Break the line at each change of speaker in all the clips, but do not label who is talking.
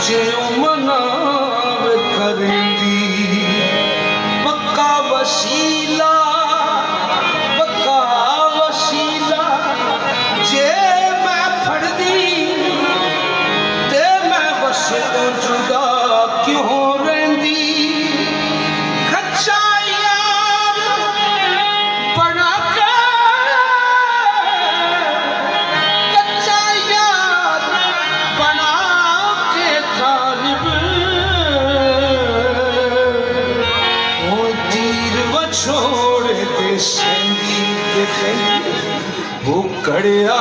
ज्यों मनाव करदी पक्का वसीला जे मैं फड़दी ते मैं वसे तो जुदा क्यों रहिंदी कच्चा यार बना के कच्चा यार बना के तालिब वो तीर वो छोड़ दे संगीत खैर वो कड़िया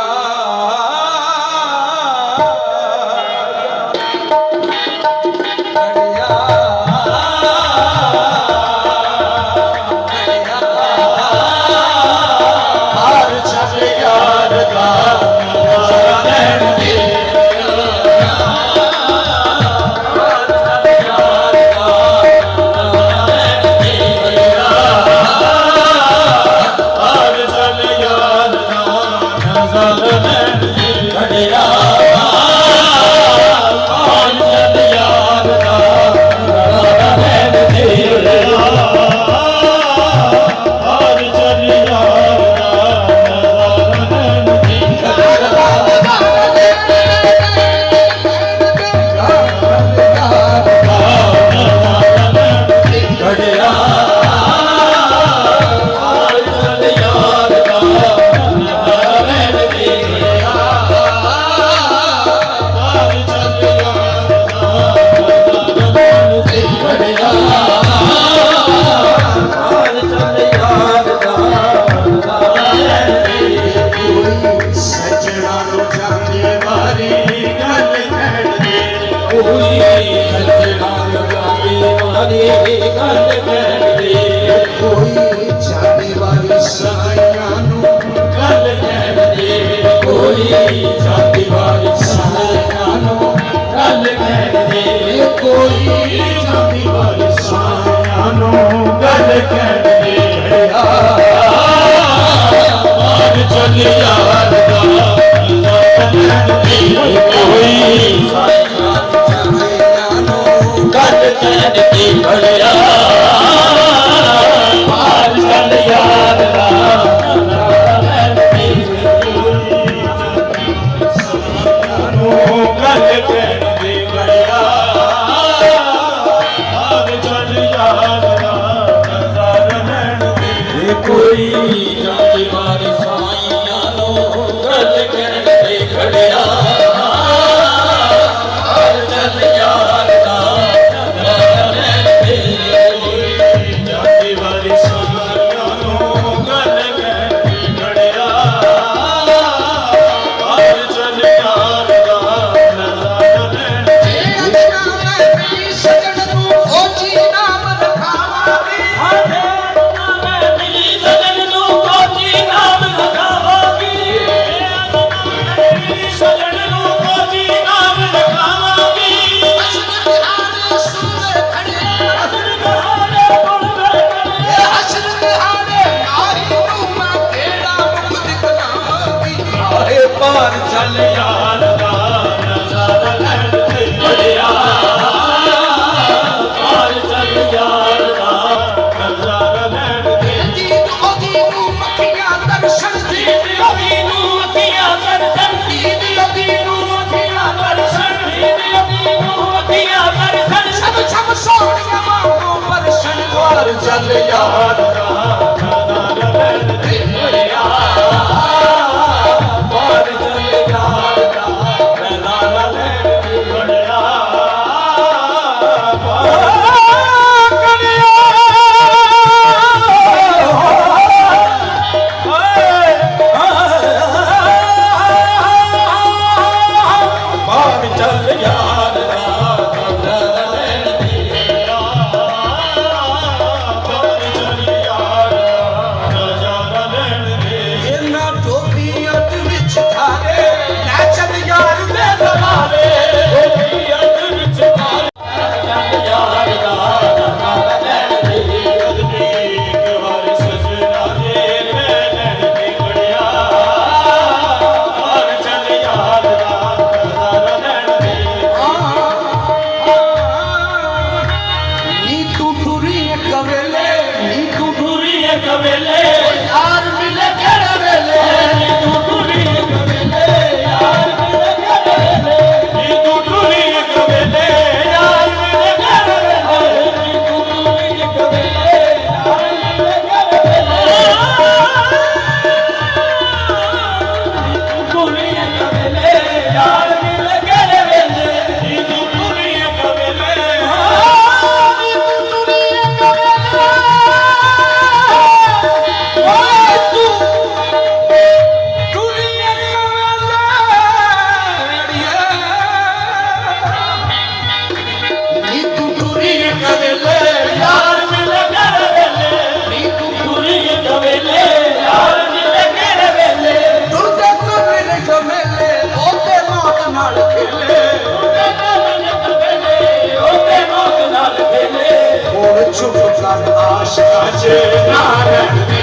ਕਰ ਆਸ਼ਕਾਂ 'ਚ ਨਾ ਰਹਿਣ ਦੇ,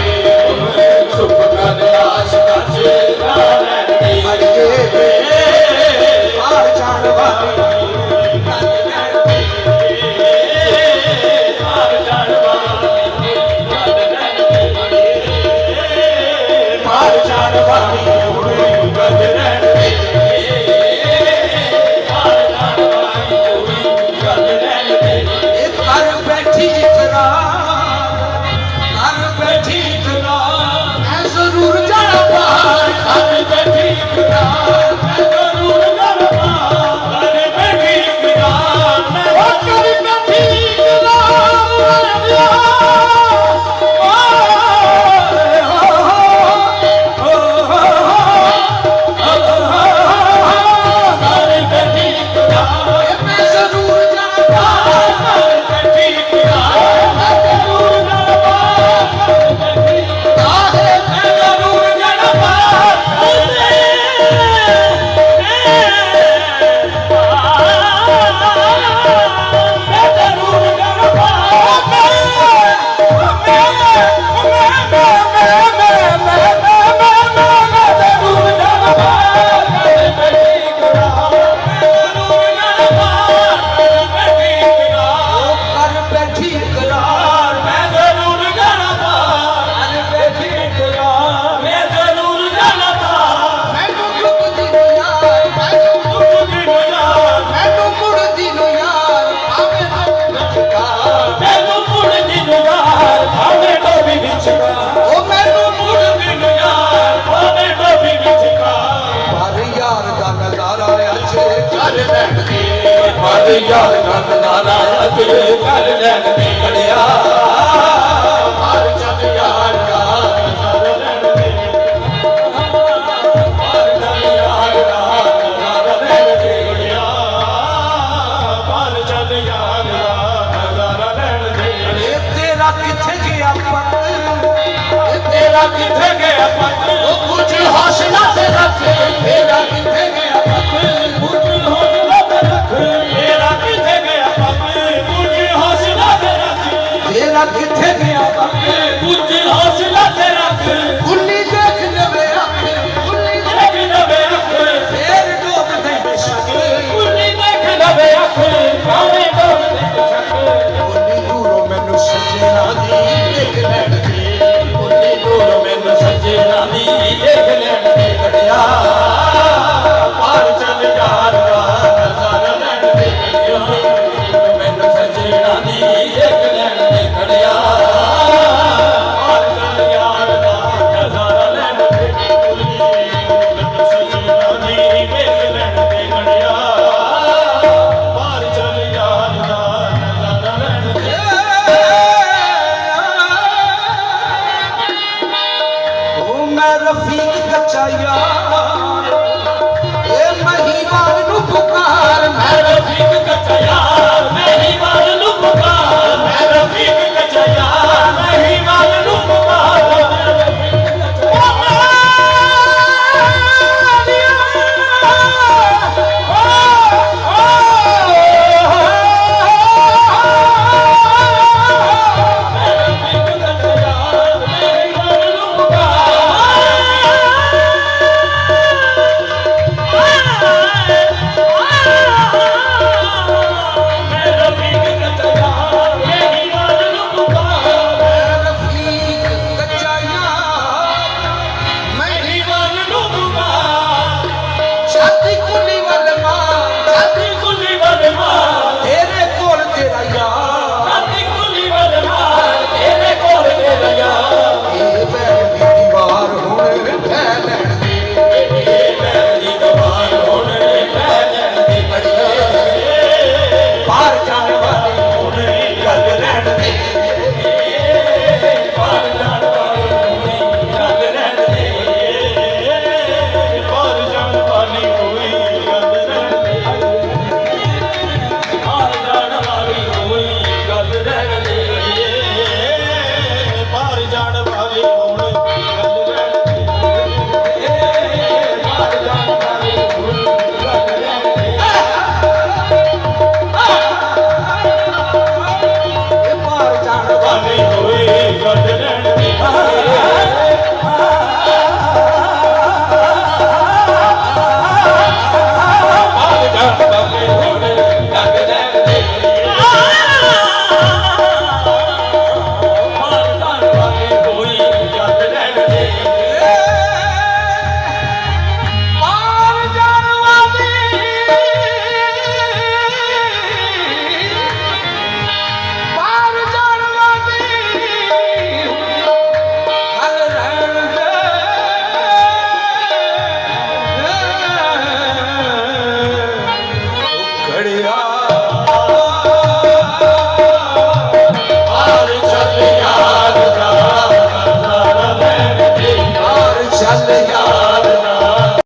ਚੁੱਪ ਕਰ ਆਸ਼ਕਾਂ 'ਚ ਨਾ ਰਹਿਣ ਦੇ। ਅੜੀਏ ਪਾਰ ਜਾਣ ਵਾਲੀ ਗੱਲ ਰਹਿਣ ਦੇ, ਪਾਰ ਜਾਣ ਵਾਲੀ ਗੱਲ ਰਹਿਣ ਦੇ, ਪਾਰ ਜਾਣ ਵਾਲੀ ਗੱਲ ਰਹਿਣ ਦੇ, ਪਾਰ ਜਾਣ ਵਾਲੀ ਗੱਲ ਰਹਿਣ ਦੇ। ਇਹ ਕਰ ਬੈਠੀ ਇਕਰਾਰ, ਕਰ ਬੈਠੀ ਇਕਰਾਰ, ਮੈਂ ਜ਼ਰੂਰ ਜਾਣਾ ਪਾਰ, ਕਰ ਬੈਠੀ ਇਕਰਾਰ, ਮੈਂ ਜ਼ਰੂਰ ਜਾਣਾ ਪਾਰ, ਕਰ ਬੈਠੀ ਇਕਰਾਰ, ਮੈਂ ਕਰ ਬੈਠੀ ਯਾਰ ਦਾ ਨਜ਼ਾਰਾ ਅੱਜ ਕਰ ਲੈਣ ਦੇ ਘੜਿਆ, ਹਰ ਜਦ ਯਾਰ ਦਾ ਨਜ਼ਾਰਾ ਲੈਣ ਦੇ, ਹਰ ਜਦ ਯਾਰ ਦਾ ਨਜ਼ਾਰਾ ਲੈਣ ਦੇ ਘੜਿਆ, ਹਰ ਜਦ ਯਾਰ ਦਾ ਨਜ਼ਾਰਾ ਲੈਣ ਦੇ। ਇਹ ਤੇਰਾ ਕਿੱਥੇ ਗਿਆ ਪਤ, ਇਹ ਤੇਰਾ ਕਿੱਥੇ ਗਿਆ ਪਤ, ਉਹ ਕੁਝ ਹੌਸਲਾ ਤੇ ਰੱਖ, ਤੇਰਾ ਕਿੱਥੇ ਗਿਆ ਪਤ, ਕੁਝ ਹੌਸਲਾ ਤੇ ਰੱਖ, ਤੇਰਾ ਕਿੱਥੇ ਗਿਆ ਪਤ, ਕੁਝ ਹੌਸਲਾ ਤੇ ਰੱਖ, ਤੇਰਾ ਕਿੱਥੇ ਗਿਆ ਪਤ, ਕੁਝ ਹੌਸਲਾ ਤੇ ਰੱਖ। ਕੁੱਲੀ ਦੇਖ ਲਵੇ ਅੱਖ, ਕੁੱਲੀ ਦੇਖ ਲਵੇ ਅੱਖ, ਫੇਰ ਡੋਬ ਦੇ ਬੇਸ਼ੱਕ, ਕੁੱਲੀ ਦੇਖ ਲਵੇ ਅੱਖ, ਭਾਵੇਂ ਡੋਬ ਦੇ ਬੇਸ਼ੱਕ। ਕੁੱਲੀ ਦੂਰੋਂ ਮੈਨੂੰ ਸੱਜਣਾ ਦੀ ਦੇਖ ਲੈਣ ਦੇ, ਕੁੱਲੀ ਦੂਰੋਂ ਮੈਨੂੰ ਸੱਜਣਾ ਦੀ ਦੇਖ ਲੈਣ ਦੇ ਘੜਿਆ, ਪਾਰ ਚੱਲ ਯਾਰ ਦਾ ਨਜ਼ਾਰਾ ਲੈਣ ਦੇ ਘੜਿਆ, ਮੈਨੂੰ ਸੱਜਣਾ ਦੀ ਦੇਖ ਲੈਣ ਦੇ ਘੜਿਆ, ਪਾਰ ਚੱਲ ਨਜ਼ਾਰਾ